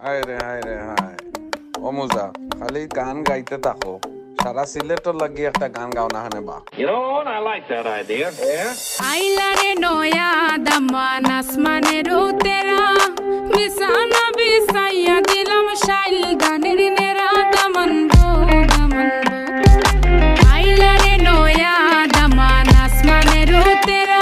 হায় রে হায় রে হায় অমুজা খালি গান গাইতে থাকো সারা সিলেটর লাগি একটা গান গাও না হানে বা You know what? I like that idea. Yeah. আইলারে নয়া দামান আসমানের তেরা বিছানা বিছাইয়া দিলাম শাইল গানের নেরা দামান গো দামান গো আইলারে নয়া দামান আসমানের তেরা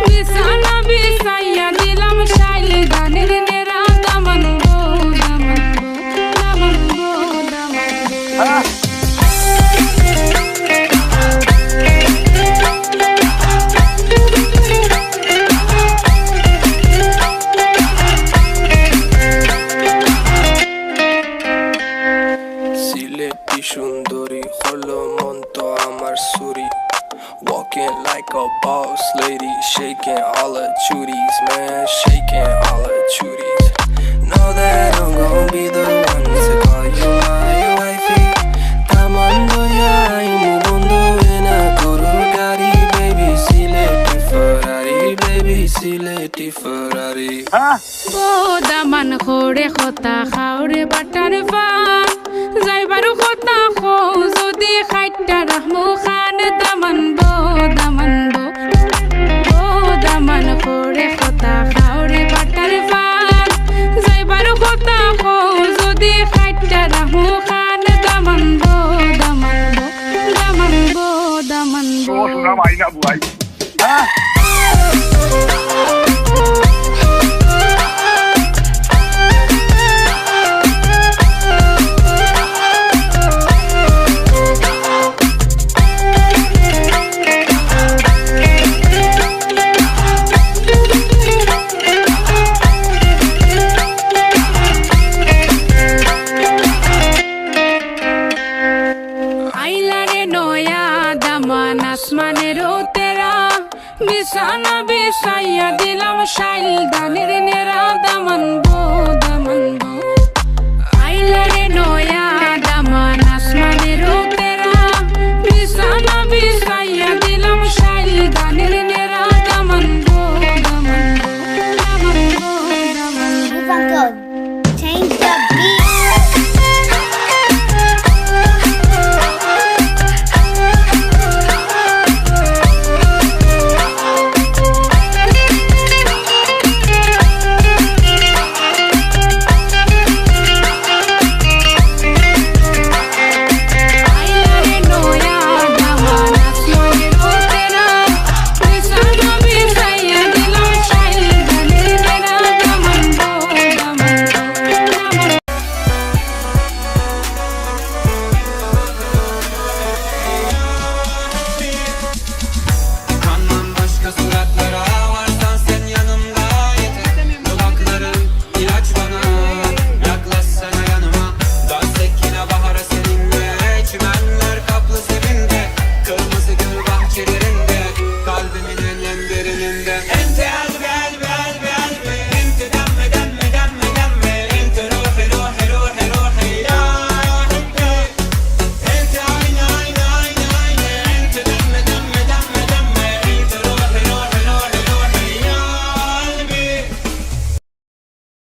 বিছানা বিছাইয়া দিলাম শাইল গানের নেরা দামান গো দামান গো দামান গো দামান গো সিলেটি সুন্দরী হলো মন তো আমার সুরি Walking like a boss lady, shaking all her chuties, man, shaking all her chuties. Know that I'm gon' be the one to call you my wifey. Tamando ya imu bondo ena koro gari, baby, sileti Ferrari, baby, sileti Ferrari. O Daman খোরে খতা খাওরে butter fun যাইবারু খতা খো যদি খাইটা রাহমু খান দামান বো দামান বো ও দামান খোরে খতা খাওরে butter fun যাইবারু খতা খো যদি খাইটা রাহমু খান দামান বো দামান বো দামান বো দামান বো Vamos a una vaina, guay.